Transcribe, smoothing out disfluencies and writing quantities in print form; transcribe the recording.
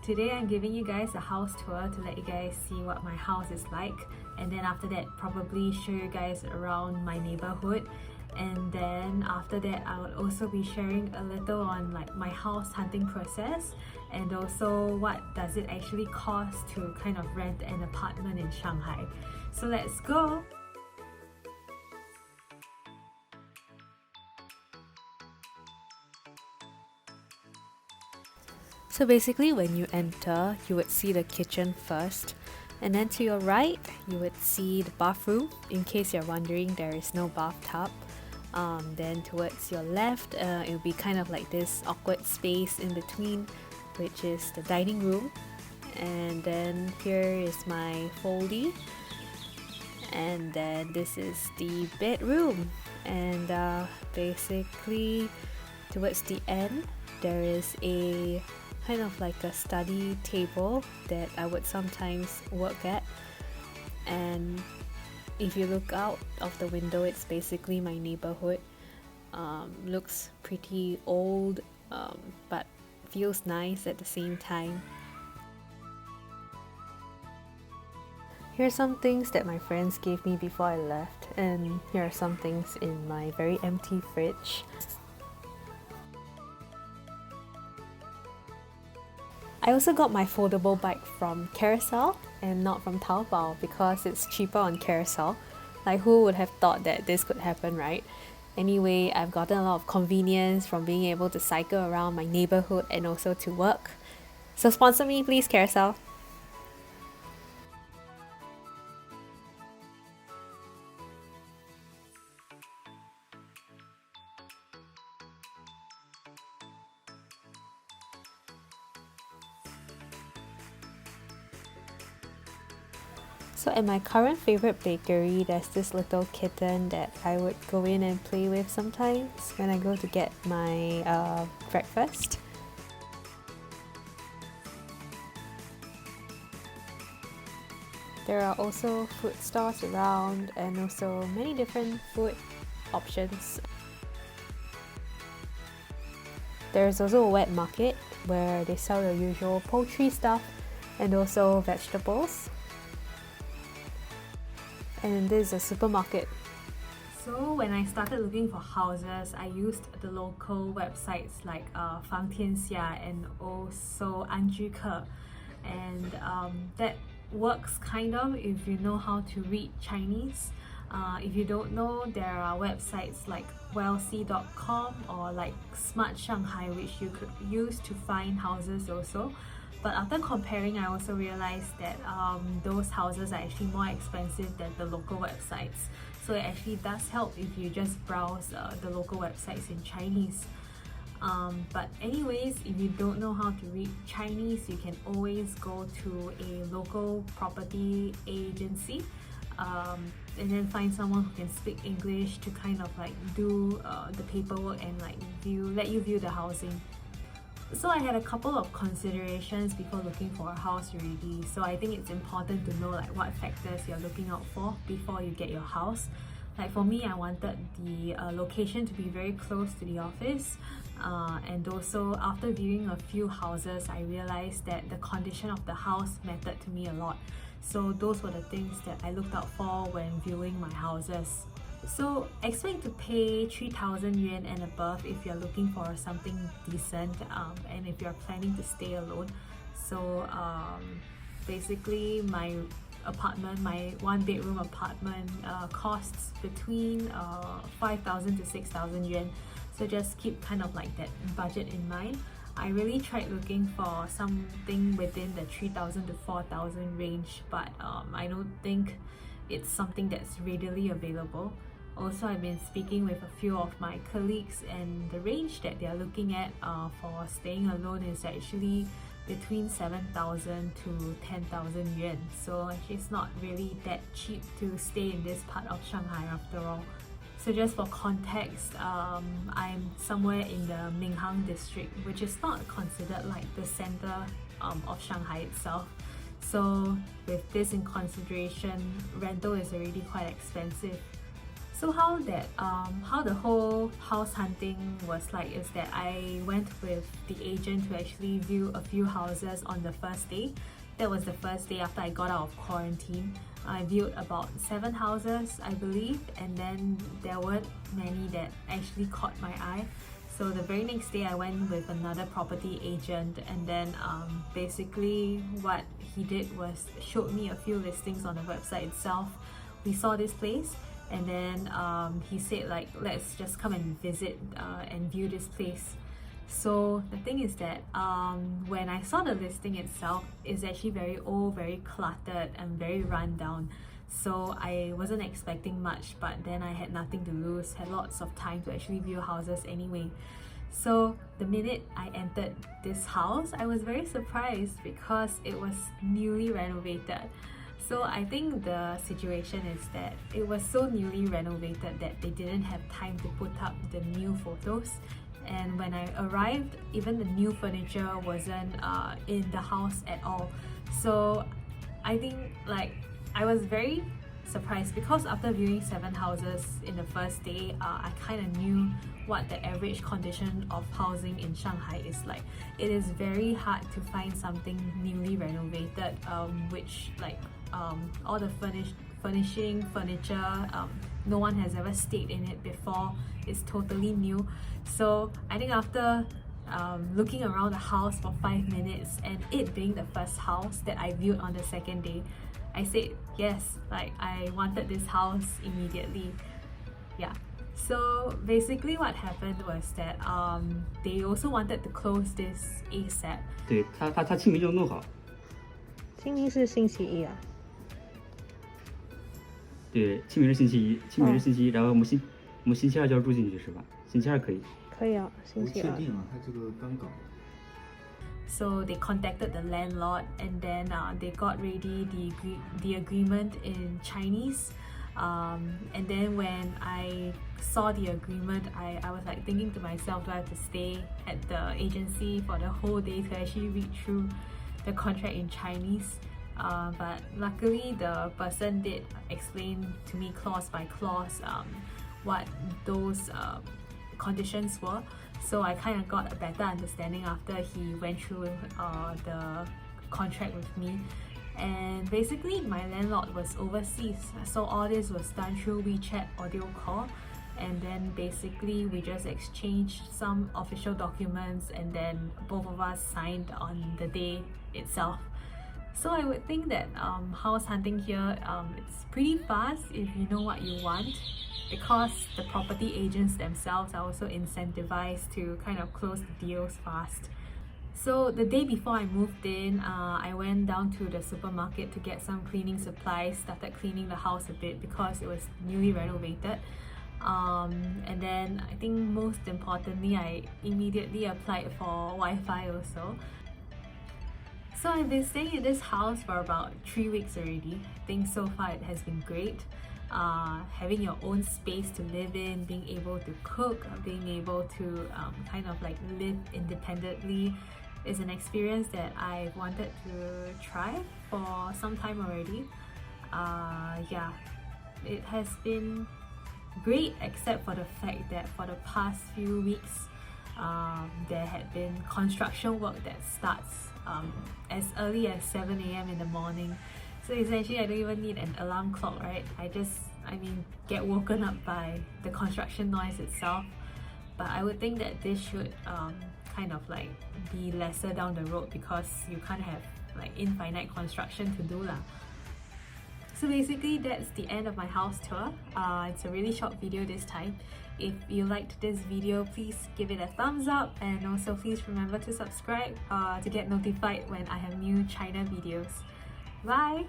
Today I'm giving you guys a house tour to let you guys see what my house is like, and then after that probably show you guys around my neighborhood, and then after that I will also be sharing a little on like my house hunting process, and also what does it actually cost to kind of rent an apartment in Shanghai. So let's go! So basically when you enter, you would see the kitchen first, and then to your right, you would see the bathroom. In case you're wondering, there is no bathtub. Then towards your left, it will be kind of like this awkward space in between, which is the dining room. And then here is my foldy. And then this is the bedroom. And basically towards the end, there is a kind of like a study table that I would sometimes work at, and if you look out of the window, it's basically my neighborhood. Looks pretty old, but feels nice at the same time. Here's some things that my friends gave me before I left, and here are some things in my very empty fridge. I also got my foldable bike from Carousel and not from Taobao because it's cheaper on Carousel. Like, who would have thought that this could happen, right? Anyway, I've gotten a lot of convenience from being able to cycle around my neighborhood and also to work. So sponsor me please, Carousel! So at my current favorite bakery, there's this little kitten that I would go in and play with sometimes when I go to get my breakfast. There are also food stores around and also many different food options. There is also a wet market where they sell your usual poultry stuff and also vegetables. And this is a supermarket. So when I started looking for houses, I used the local websites like Fangtianxia and also Anjuke, and that works kind of if you know how to read Chinese. If you don't know, there are websites like wealthy.com or like Smart Shanghai, which you could use to find houses also. But after comparing, I also realized that those houses are actually more expensive than the local websites. So it actually does help if you just browse the local websites in Chinese. But anyways, if you don't know how to read Chinese, you can always go to a local property agency and then find someone who can speak English to kind of like do the paperwork and like let you view the housing. So I had a couple of considerations before looking for a house already. So I think it's important to know like what factors you're looking out for before you get your house. Like for me, I wanted the location to be very close to the office, and also after viewing a few houses, I realized that the condition of the house mattered to me a lot. So those were the things that I looked out for when viewing my houses. So expect to pay 3,000 yuan and above if you're looking for something decent, and if you're planning to stay alone. So basically my apartment, my one bedroom apartment costs between 5,000 to 6,000 yuan. So just keep kind of like that budget in mind. I really tried looking for something within the 3,000 to 4,000 range, but I don't think it's something that's readily available. Also, I've been speaking with a few of my colleagues, and the range that they're looking at for staying alone is actually between 7,000 to 10,000 yuan. So actually it's not really that cheap to stay in this part of Shanghai after all. So just for context, I'm somewhere in the Minhang district, which is not considered like the center of Shanghai itself. So with this in consideration, rental is already quite expensive. So how the whole house hunting was like is that I went with the agent to actually view a few houses on the first day. That was the first day after I got out of quarantine. I viewed about 7 houses, I believe, and then there weren't many that actually caught my eye. So the very next day I went with another property agent, and then basically what he did was showed me a few listings on the website itself. We saw this place, and then he said like, let's just come and visit and view this place. So the thing is that when I saw the listing itself, it's actually very old, very cluttered and very run down. So I wasn't expecting much, but then I had nothing to lose, had lots of time to actually view houses anyway. So the minute I entered this house, I was very surprised because it was newly renovated. So I think the situation is that it was so newly renovated that they didn't have time to put up the new photos. And when I arrived, even the new furniture wasn't in the house at all. So I think like I was very surprised because after viewing 7 houses in the first day, I kind of knew what the average condition of housing in Shanghai is like. It is very hard to find something newly renovated, which like all the furnishing, furniture, no one has ever stayed in it before. It's totally new. So I think after looking around the house for 5 minutes and it being the first house that I viewed on the second day, I said yes, like I wanted this house immediately. Yeah. So basically what happened was that they also wanted to close this ASAP. 对他清明就弄好。清明是星期一啊？对，清明是星期一，清明是星期一，然后我们星期二就要住进去是吧？星期二可以。可以啊，星期二。不确定啊，他这个刚搞。So they contacted the landlord, and then they got ready the agreement in Chinese. And then when I saw the agreement, I was like thinking to myself, do I have to stay at the agency for the whole day to actually read through the contract in Chinese? But luckily the person did explain to me clause by clause what those conditions were. So I kind of got a better understanding after he went through the contract with me. And basically my landlord was overseas, so all this was done through WeChat audio call, and then basically we just exchanged some official documents and then both of us signed on the day itself. So I would think that house hunting here, it's pretty fast if you know what you want, because the property agents themselves are also incentivized to kind of close the deals fast. So the day before I moved in, I went down to the supermarket to get some cleaning supplies, started cleaning the house a bit because it was newly renovated. And then I think most importantly, I immediately applied for Wi-Fi also. So I've been staying in this house for about 3 weeks already. I think so far it has been great. Having your own space to live in, being able to cook, being able to kind of like live independently is an experience that I've wanted to try for some time already. Yeah, it has been great except for the fact that for the past few weeks there had been construction work that starts as early as 7 AM in the morning. So essentially I don't even need an alarm clock, right? I mean get woken up by the construction noise itself. But I would think that this should kind of like be lesser down the road because you can't have like infinite construction to do lah. So basically that's the end of my house tour. It's a really short video this time. If you liked this video, please give it a thumbs up, and also please remember to subscribe to get notified when I have new China videos. Bye!